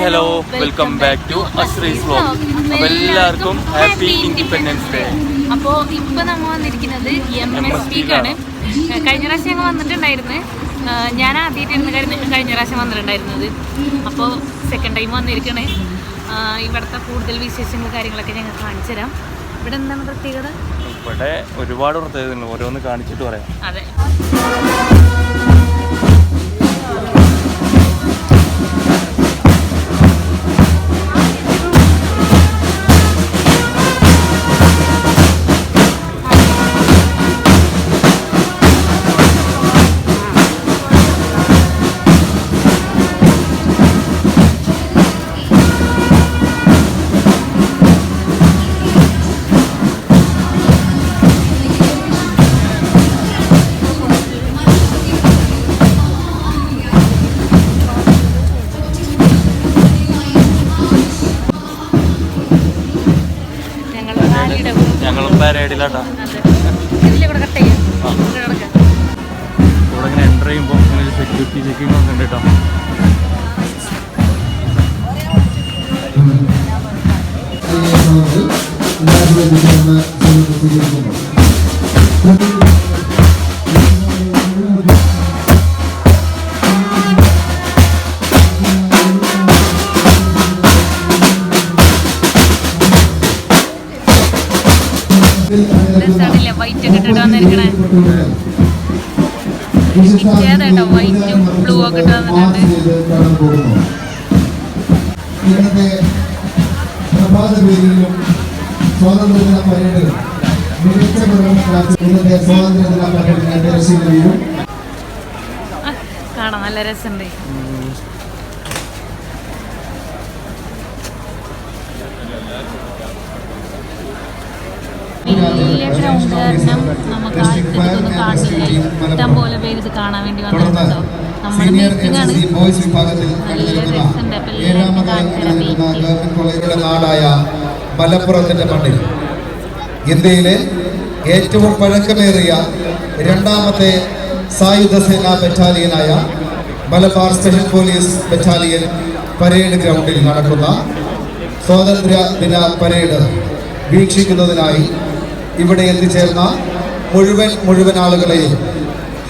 Hello welcome back to Asri's vlog. അപ്പോൾ എല്ലാവർക്കും happy independence day. അപ്പോൾ ഇപ്പോൾ നമ്മൾ വന്നിരിക്കുന്നത് MSPക്കാണ്. കഴിഞ്ഞ പ്രാവശ്യം ഞങ്ങൾ വന്നിട്ടുണ്ടായിരുന്നു. ഞാൻ ആദ്യമായിട്ടായിരുന്നു കഴിഞ്ഞ പ്രാവശ്യം വന്നിട്ടുണ്ടായിരുന്നത്. അപ്പോൾ സെക്കൻഡ് ടൈം വന്നിരിക്കണേ. ഇവിടുത്തെ കൂടുതൽ വിശേഷങ്ങൾ കാര്യങ്ങളൊക്കെ ഞങ്ങൾ കാണിച്ചു തരാം. ഇവിടെ എന്താണ് പ്രത്യേകത? ഇവിടെ ഒരുപാട് പ്രത്യേകതയുണ്ട്, ഓരോന്ന് കാണിച്ചിട്ട് പറയാം. അതെ, ഞങ്ങളും പരേഡിലാട്ടാ. ഇവിടെ ഇങ്ങനെ എൻ്റർ ചെയ്യുമ്പോൾ ഇങ്ങനെ സെക്യൂരിറ്റി ചെക്കിങ് ഒക്കെ ഉണ്ട് കേട്ടോ. വൈറ്റ് ഒക്കെ ഇട്ടിട്ട് വന്നിരിക്കണേ. ഏതാട്ടോ വൈറ്റും ബ്ലൂ ഒക്കെ ഇട്ട് വന്നിട്ടുണ്ട്. കാണാം, നല്ല രസമുണ്ട്. വലിയ ഗ്രൗണ്ട് കാരണം നമുക്ക് ആൾക്കാരൊന്നും കാണില്ല. ഇഷ്ടം പോലെ പേര് ഇത് കാണാൻ വേണ്ടി വന്നിട്ടുണ്ടോ. നമ്മുടെ മീറ്റിംഗ് ആണ്, നല്ല രസമുണ്ട്. അപ്പം എല്ലാവർക്കും കാണിച്ചു നാടായ മലപ്പുറത്തിന്റെ മണ്ണിൽ ഇന്ത്യയിലെ ഏറ്റവും പഴക്കമേറിയ രണ്ടാമത്തെ സായുധ സേനാ ബറ്റാലിയനായ Malabar special police battalion parade ഗ്രൗണ്ടിൽ നടക്കുന്ന സ്വാതന്ത്ര്യ ദിന പരേഡ് വീക്ഷിക്കുന്നതിനായി ഇവിടെ എത്തിച്ചേർന്ന മുഴുവൻ ആളുകളെയും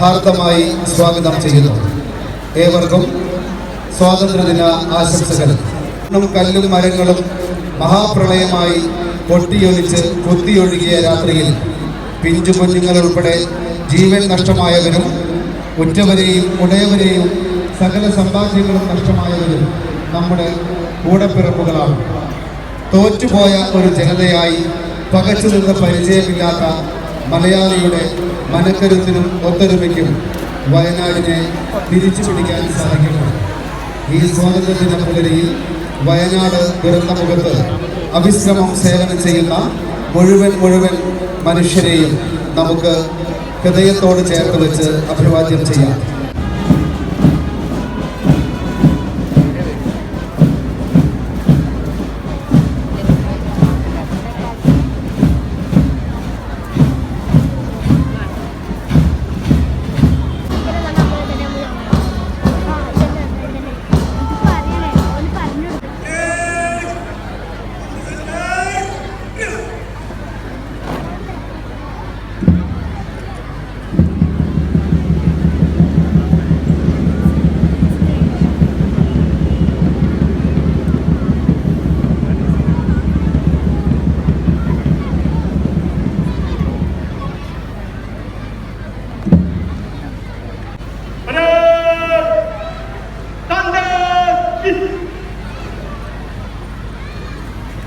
ഹാർദമായി സ്വാഗതം ചെയ്യുന്നു. ഏവർക്കും സ്വാതന്ത്ര്യദിന ആശംസകൾ. കല്ലും മരങ്ങളും മഹാപ്രളയമായി പൊട്ടിയൊലിച്ച് കുത്തിയൊഴുകിയ രാത്രിയിൽ പിഞ്ചു കുഞ്ഞുങ്ങൾ ഉൾപ്പെടെ ജീവൻ നഷ്ടമായവരും ഉറ്റവരെയും ഉടയവരെയും സകല സമ്പാദ്യങ്ങളും നഷ്ടമായവരും നമ്മുടെ കൂടപ്പിറപ്പുകളാണ്. തോറ്റുപോയ ഒരു ജനതയായി പകച്ചു നിന്ന് പരിചയമില്ലാത്ത മലയാളിയുടെ മനക്കരുത്തിനും ഒത്തൊരുമയ്ക്കും വയനാടിനെ തിരിച്ചു പിടിക്കാൻ സാധിക്കുന്നു. ഈ സ്വാതന്ത്ര്യദിന പുലരിയിൽ വയനാട് ദുരന്തമുഖത്ത് അവിശ്രമം സേവനം ചെയ്യുന്ന മുഴുവൻ മനുഷ്യരെയും നമുക്ക് ഹൃദയത്തോട് ചേർത്ത് വെച്ച് അഭിവാദ്യം ചെയ്യാം.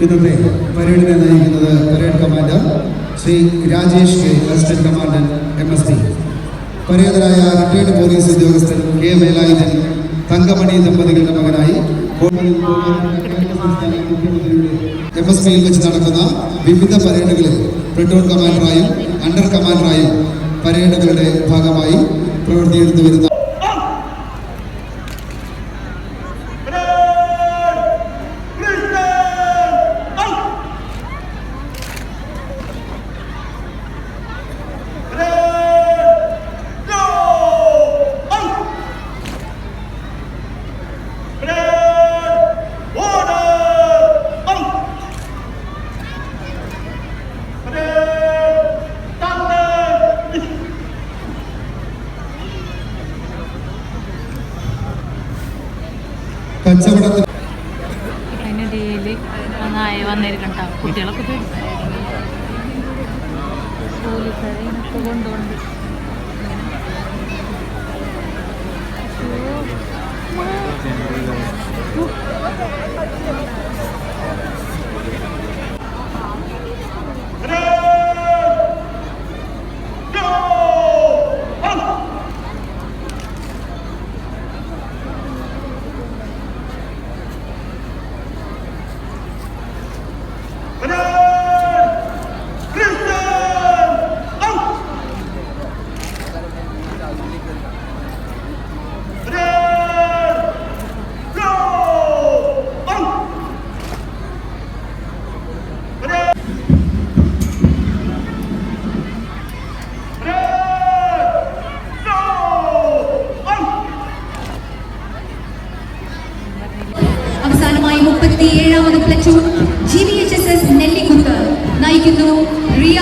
ഇന്നത്തെ പരേഡിനെ നയിക്കുന്നത് parade commander Shri Rajesh K, assistant commandant MSP. പരേതരായ റിട്ടയർഡ് പോലീസ് ഉദ്യോഗസ്ഥൻ K വേലായുധൻ തങ്കമണി ദമ്പതികളുടെ മകനായി MSPയിൽ വെച്ച് നടക്കുന്ന വിവിധ പരേഡുകളിൽ പ്ലട്ടൂൺ കമാൻഡറായും അണ്ടർ കമാൻഡറായും പരേഡുകളുടെ ഭാഗമായി പ്രവൃത്തിയെടുത്തു വരുന്ന കച്ചവടത്തിൽ അതിനിടയിൽ നായ വന്നിരിക്കണ്ട കുട്ടികളൊക്കെ പോലീസുകാരെ ഇതിനൊക്കെ കൊണ്ടുകൊണ്ട് അവസാനമായി 37ാമത് പ്ലറ്റൂൺ GVHSS നെല്ലിക്കുത്ത് നയിക്കുന്നു റിയ.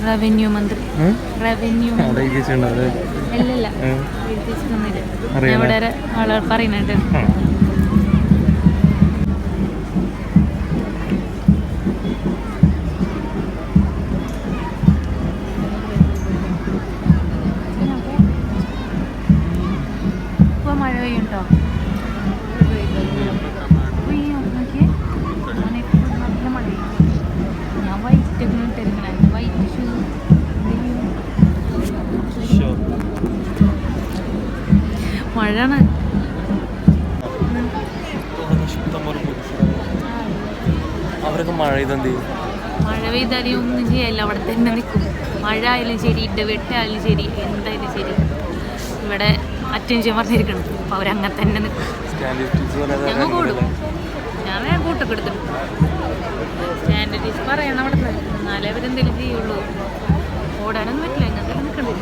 റവന്യൂ മന്ത്രി റവന്യൂ അല്ലല്ല ഇവിടെ ആളുകൾ പറയുന്നുണ്ട്. ഇപ്പൊ മഴ പെയ്യുണ്ടോ? നല്ല മഴ. ഞാൻ വൈറ്റ് ഇട്ടിരിക്കണേ, വൈറ്റ് ഷൂ. മഴയാണ്. അവരൊക്കെ മഴ പെയ്തെന്ത് മഴ പെയ്താലും ഒന്നും ചെയ്യല്ല, അവിടെ തന്നെ നിൽക്കും. മഴ ആയാലും ശരി, വെട്ടായാലും ശരി, എന്തായാലും ശരി, ഇവിടെ അറ്റൻഷൻ പറഞ്ഞിരിക്കണം. അപ്പം അവരങ്ങനെ തന്നെ നിൽക്കും. ഞങ്ങൾ കൂടും. ഞാൻ വേഗം കൂട്ടൊക്കെ എടുത്തിട്ടു. സ്റ്റാൻഡേർഡീസ് പറയണം അവിടെ നിന്ന്, എന്നാലേ അവരെന്തെങ്കിലും ചെയ്യുള്ളൂ. ഓടാനൊന്നും പറ്റില്ല, ഇങ്ങനത്തെ നിൽക്കണ്ടേ.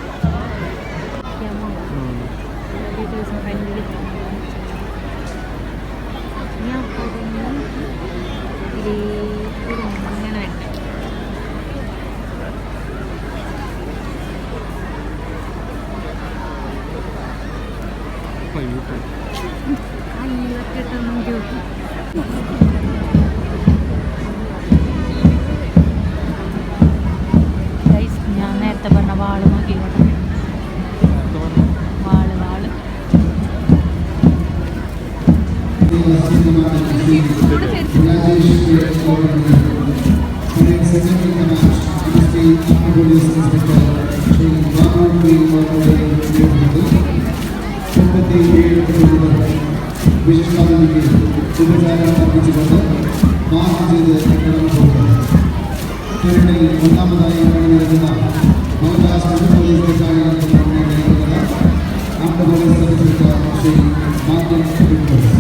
അങ്ങനെ വേണ്ട. കയ്യിലൊക്കെട്ടൊന്നും ജോലി. ഞാൻ നേരത്തെ പറഞ്ഞ വാള് നോക്കിക്കോട്ടെ. വാള് വിശിഷ്ടാതിഥിക്ക് ശുഭചാരം അർപ്പിച്ചുകൊണ്ട് മാർച്ച് ചെയ്ത് കടന്നു പോകുന്നത്. കേരളത്തിൽ ഒന്നാമതായി കടന്നിരിക്കുന്ന Malabar police battalion armed police inspector Shri Martin Philipose.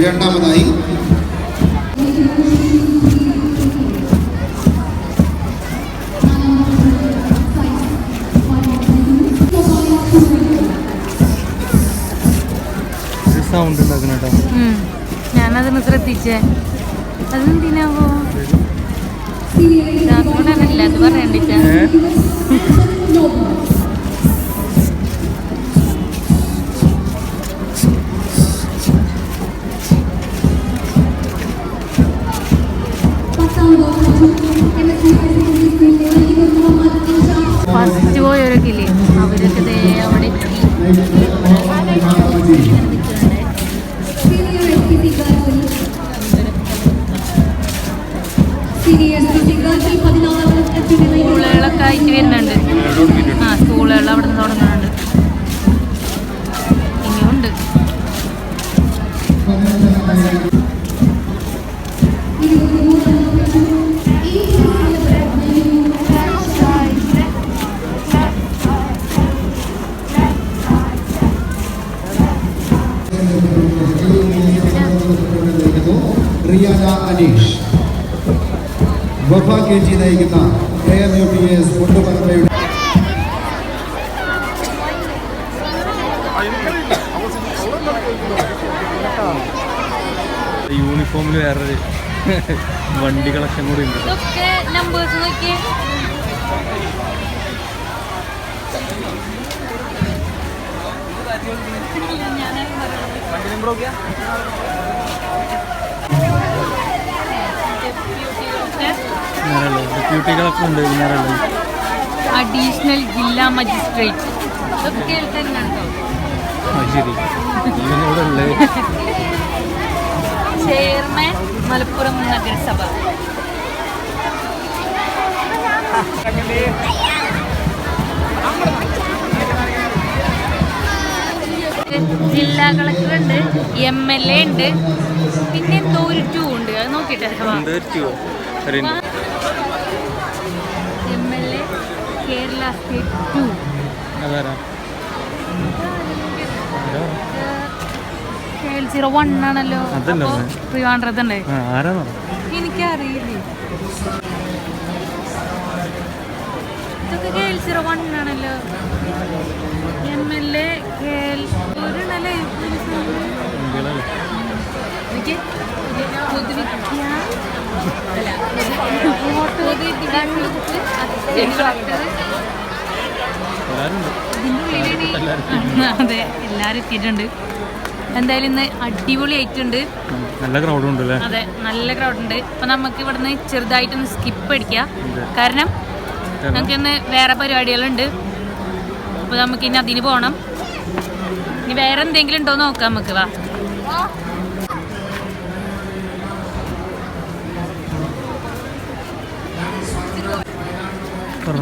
രണ്ടാമതായി സൗണ്ട് ഉണ്ടാക്കുന്നുണ്ടോ? ഞാനതൊന്ന് ശ്രദ്ധിച്ചേ. അതെന്തിനാവോ? അതുകൊണ്ടല്ല, അത് പറയണ്ടിച്ച. ഫസ്റ്റ് പോയവരൊക്കെ ഇല്ലേ, അവരൊക്കെ ദേ അവിടെ എത്തി. സ്കൂളുകളൊക്കെ ആയിട്ട് വരുന്നുണ്ട്. സ്കൂളുകൾ അവിടെ നിന്ന് തുടങ്ങുന്നുണ്ട്. ഇനിയുണ്ട്. വഫ KG നയിക്കുന്ന KMUPS മുട്ടുപറമ്പയുടെ യൂണിഫോമിൽ വേറൊരു വണ്ടി കളക്ഷൻ കൂടി ഉണ്ട്. ഇതൊക്കെ നമ്പേഴ്സ് നോക്കിയേ. ഡെപ്യൂട്ടി കളക്ടർ ഉണ്ട്. അഡീഷണൽ ജില്ലാ മജിസ്ട്രേറ്റ് ഇതൊക്കെ കേൾക്കാറുണ്ടോ? ശരി, ഇവിടെ ഉള്ളത് ചെയർമാൻ മലപ്പുറം നഗരസഭ. ജില്ലാ കളക്ടർ ഉണ്ട്, MLA ഉണ്ട്, പിന്നെ എന്തോ ഒരു 2 ഉണ്ട്. അത് നോക്കിട്ടെ. MLA കേരള സ്റ്റേറ്റ് 2 KL01 ആണല്ലോ. ട്രിവാൻഡ്രത്തുണ്ട്. എനിക്കറിയില്ലേ, ഇതൊക്കെ KL01 ആണല്ലോ. MLA KL ഒരെണ്ണല്ലേ അതെ, എല്ലാരും എത്തിയിട്ടുണ്ട്. എന്തായാലും ഇന്ന് അടിപൊളി ആയിട്ടുണ്ട്. നല്ല ക്രൗഡ് ഉണ്ട്. അതെ, നല്ല ക്രൗഡ് ഉണ്ട്. അപ്പൊ നമുക്ക് ഇവിടുന്ന് ചെറുതായിട്ടൊന്ന് സ്കിപ്പ് അടിക്കാം, കാരണം നമുക്ക് ഇന്ന് വേറെ പരിപാടികളുണ്ട്. അപ്പൊ നമുക്ക് ഇനി അതിന് പോകണം. ഇനി വേറെ എന്തെങ്കിലും ഉണ്ടോ നോക്കാം നമുക്ക്. വാ,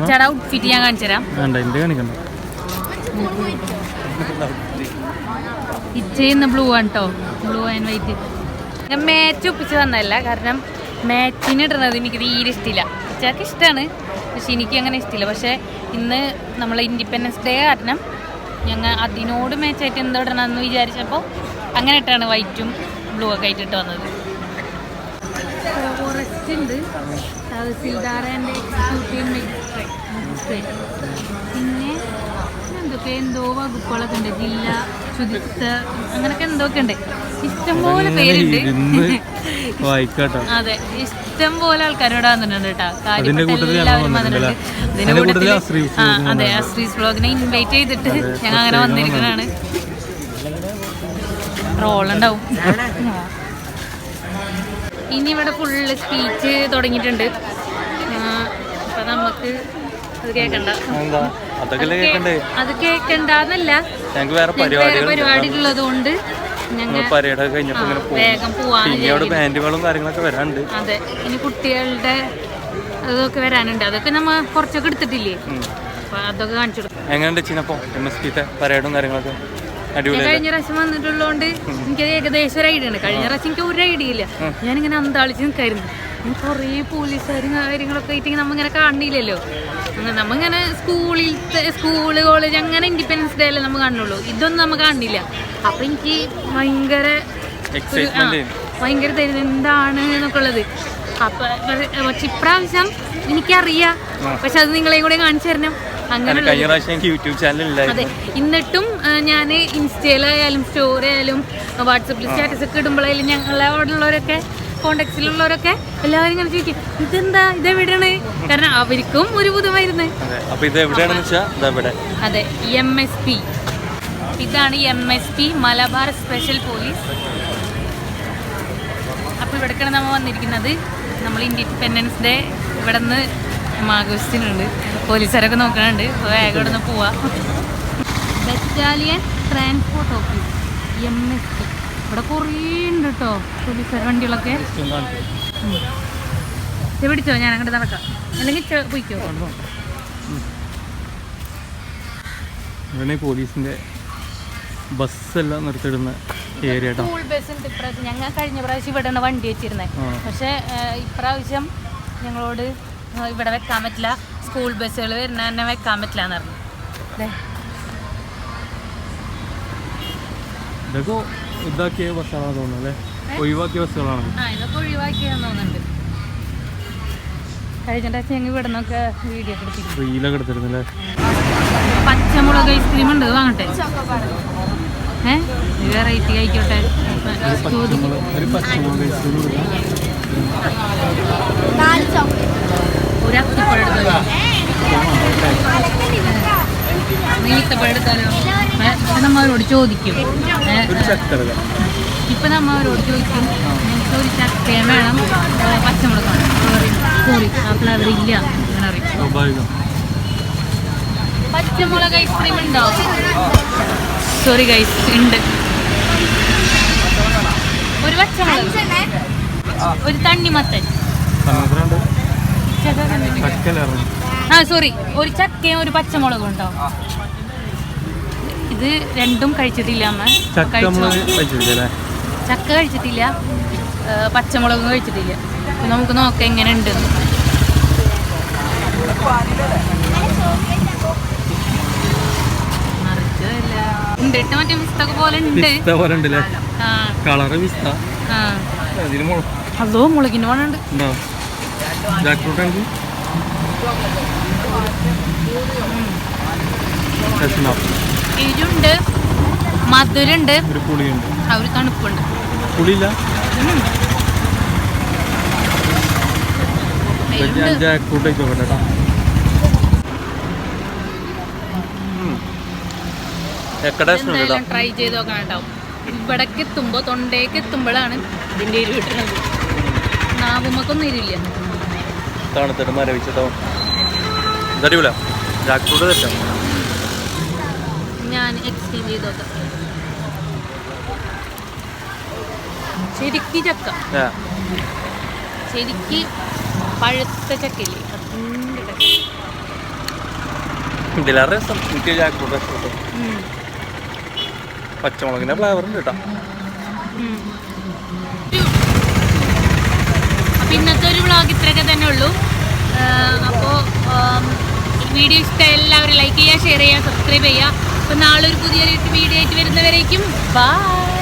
ചേട്ടാ ഔട്ട്ഫിറ്റ് ഞാൻ കാണിച്ചു തരാം. ഇച്ചയിന്ന് ബ്ലൂ ആണ് കേട്ടോ, ബ്ലൂ ആൻഡ് വൈറ്റ്. ഞാൻ മാച്ച് ഒപ്പിച്ച് തന്നതല്ല, കാരണം മാച്ചിന് ഇടുന്നത് എനിക്ക് തീരെ ഇഷ്ടമില്ല. ചേർക്ക് ഇഷ്ടമാണ്, പക്ഷെ എനിക്ക് അങ്ങനെ ഇഷ്ടമില്ല. പക്ഷേ ഇന്ന് നമ്മൾ ഇൻഡിപെൻഡൻസ് ഡേ കാരണം ഞങ്ങൾ അതിനോട് മാച്ചായിട്ട് എന്തോ ഇടണമെന്ന് വിചാരിച്ചപ്പോൾ അങ്ങനെ ഇട്ടാണ് വൈറ്റും ബ്ലൂ ഒക്കെ ആയിട്ട് ഇട്ട് വന്നത്. ഫോറസ്റ്റ് ഉണ്ട്, തഹസിൽദാർ ആൻഡ് എക്സിക്യൂട്ടീവ് മജിസ്ട്രേറ്റ്, പിന്നെ എന്തൊക്കെ എന്തോ വകുപ്പുകളൊക്കെ ഉണ്ട്, ജില്ലാ ശുചിത്വ അങ്ങനൊക്കെ എന്തൊക്കെ ഉണ്ട്. ഇഷ്ടംപോലെ പേരുണ്ട്. അതെ, ഇഷ്ടം പോലെ ആൾക്കാരോട് വന്നിട്ടുണ്ട് കേട്ടോ. എല്ലാവരും വന്നിട്ടുണ്ട്. ഇതിന്റെ കൂട്ടത്തില് അതെ, അശ്രീസ് വ്ലോഗിനെ ഇൻവൈറ്റ് ചെയ്തിട്ട് ഞങ്ങൾ അങ്ങനെ വന്നിരിക്കുന്നതാണ്. റോളുണ്ടാവും. ഇനി ഇവിടെ ഫുള്ള് സ്പീച്ച് തുടങ്ങിയിട്ടുണ്ട്. അപ്പൊ നമുക്ക് അത് കേൾക്കണ്ട, അത് കേൾക്കണ്ടെന്നല്ല, പരിപാടി ഉള്ളത് കൊണ്ട് ഞങ്ങൾ വേഗം പോവാൻ. അതെ, ഇനി കുട്ടികളുടെ അതൊക്കെ വരാനുണ്ട്. അതൊക്കെ നമ്മ കുറച്ചൊക്കെ എടുത്തിട്ടില്ലേ, അപ്പൊ അതൊക്കെ കാണിച്ചു കൊടുക്കും. കഴിഞ്ഞ പ്രാവശ്യം വന്നിട്ടുള്ളതുകൊണ്ട് എനിക്കത് ഏകദേശം ഒരു ഐഡിയ ഉണ്ട്. കഴിഞ്ഞ പ്രാവശ്യം എനിക്ക് ഒരു ഐഡിയ ഇല്ല. ഞാനിങ്ങനെ അന്താളിച്ച് നിൽക്കായിരുന്നു. കുറേ പോലീസുകാരും കാര്യങ്ങളൊക്കെ ആയിട്ട് നമ്മിങ്ങനെ കാണില്ലല്ലോ. നമ്മിങ്ങനെ സ്കൂള് കോളേജ് അങ്ങനെ ഇൻഡിപെൻഡൻസ് ഡേ അല്ലേ നമ്മൾ കാണുള്ളൂ. ഇതൊന്നും നമ്മൾ കാണില്ല. അപ്പൊ എനിക്ക് ഭയങ്കര എന്താണ് എന്നൊക്കെ ഉള്ളത്. അപ്പൊ പക്ഷെ ഇപ്രാവശ്യം എനിക്കറിയാം, പക്ഷെ അത് നിങ്ങളെയും കൂടെ കാണിച്ചു തരണം. അങ്ങനെ അതെ, എന്നിട്ടും ഞാൻ ഇൻസ്റ്റയിലായാലും സ്റ്റോറി ആയാലും വാട്സപ്പിൽ സ്റ്റാറ്റസ് ഒക്കെ ഇടുമ്പോഴായാലും ഞങ്ങളെ അവിടെ ഉള്ളവരൊക്കെ കോണ്ടാക്ട്സിലുള്ളവരൊക്കെ എല്ലാവരും ഇങ്ങനെ ചോദിക്കും, ഇതെന്താ, ഇതെവിടെയാണ്? കാരണം അവർക്കും ഒരു പുതുമായിരുന്നു. അതെ, MSP, ഇതാണ് MSP മലബാർ സ്പെഷ്യൽ പോലീസ്. അപ്പോൾ ഇവിടേക്കാണ് നമ്മൾ വന്നിരിക്കുന്നത്. നമ്മൾ ഇൻഡിപെൻഡൻസ് ഡേ ഇവിടെ നിന്ന് ആഘോഷിച്ചിട്ടുണ്ട്. പോലീസുകാരൊക്കെ നോക്കുന്നുണ്ട്. അപ്പോൾ വേഗം ഇവിടെ നിന്ന് പോവാം. Battalion transport office MSP. ഇവിടെ കുറേ ഉണ്ട് കേട്ടോ പോലീസുകാർ വണ്ടികളൊക്കെ. പിടിച്ചോ, ഞാൻ അങ്ങോട്ട് നടക്കാം, അല്ലെങ്കിൽ പോയിക്കോ. പോലീസിന്റെ ബസ്സെല്ലാം നിർത്തിയിടുന്ന ഏരിയ. സ്കൂൾ ബസ് ഉണ്ട് ഇപ്രാവശ്യം. ഞങ്ങൾ കഴിഞ്ഞ പ്രാവശ്യം ഇവിടെ വണ്ടി വെച്ചിരുന്നത്, പക്ഷെ ഇപ്രാവശ്യം ഞങ്ങളോട് ഇവിടെ വെക്കാൻ പറ്റില്ല, സ്കൂൾ ബസ്സുകൾ വരുന്ന തന്നെ വെക്കാൻ പറ്റില്ല എന്ന് പറഞ്ഞു. ഇതൊക്കെ ഇതാക്കിയ ബസ്സുകളാണ് തോന്നുന്നത്, ഒഴിവാക്കിയ ബസ്സുകളാണ്. ഇതൊക്കെ ഒഴിവാക്കിയാന്ന് തോന്നുന്നുണ്ട്. കഴിഞ്ഞ പ്രാവശ്യം ഞങ്ങൾ ഇവിടെ നിന്നൊക്കെ വീഡിയോ എടുത്തിട്ടുണ്ട്. റീലൊക്കെ എടുത്തിരുന്നല്ലേ. പച്ചമുളക് ഐസ്ക്രീം ഉണ്ട്, വാങ്ങട്ടെ? വെറൈറ്റി ആയിക്കോട്ടെ. ഒരു പച്ചമുളക് ഐസ്ക്രീം ഒരു അത്തിപ്പഴം എടുത്താലോ? നീത്തപ്പഴം എടുത്താലോ? നമ്മ അവരോട് ചോദിക്കും. ഇപ്പൊ നമ്മ അവരോട് ചോദിക്കും, ഞങ്ങൾക്ക് ഒരു ചക്കയും വേണം, പച്ചമുളക് വേണം. സോറി, ആ ഫ്ലേവർ ഇല്ല അങ്ങനെ അറിയാം. പച്ചമുളക് ഐസ്ക്രീം ഉണ്ടോ? സോറി ഗൈസ്, ഉണ്ട്. ഒരു പച്ചമുളക്, ഒരു തണ്ണിമത്തൻ, സോറി, ഒരു ചക്കയും ഒരു പച്ചമുളകും ഉണ്ടോ? ഇത് രണ്ടും കഴിച്ചിട്ടില്ല അമ്മ. ചക്ക കഴിച്ചിട്ടില്ല, പച്ചമുളകും കഴിച്ചിട്ടില്ല. നമുക്ക് നോക്കാം എങ്ങനെ ഉണ്ട്. ഉണ്ട് മറ്റേ മിസ്തൊക്കെ പോലെ ഉണ്ട്. അതോ മുളകിന്റെ മണുണ്ട്. എരിവുണ്ട്, മധുരണ്ട്, ഒരു തണുപ്പുണ്ട്. എന്തായാലും ട്രൈ ചെയ്ത് നോക്കണം കേട്ടോ. ഇവിടേക്ക് എത്തുമ്പോ, തൊണ്ടേക്ക് എത്തുമ്പോഴാണ് ഇതിന്റെ എരിവ് കിട്ടുന്നത്. നാവുമ്മക്കൊന്നും എരിവില്ല. ഞാൻ എക്സ്ചേഞ്ച് ചെയ്ത് നോക്കാം. ശരിക്ക് ചക്ക, ശരിക്ക് പഴുത്ത ചക്കയില്ലേ, പച്ചമുളകിന്റെ ഫ്ലേവർ ഉണ്ട് കേട്ടോ. അപ്പൊ ഇന്നത്തെ ഒരു വ്ളോഗ് ഇത്രയൊക്കെ തന്നെ ഉള്ളൂ. അപ്പോൾ വീഡിയോ ഇഷ്ടം എല്ലാവരും ലൈക്ക് ചെയ്യുക, ഷെയർ ചെയ്യുക, സബ്സ്ക്രൈബ് ചെയ്യുക. അപ്പോൾ നാളെ ഒരു പുതിയ വീഡിയോ ആയിട്ട് വരുന്നവരേക്കും ബൈ.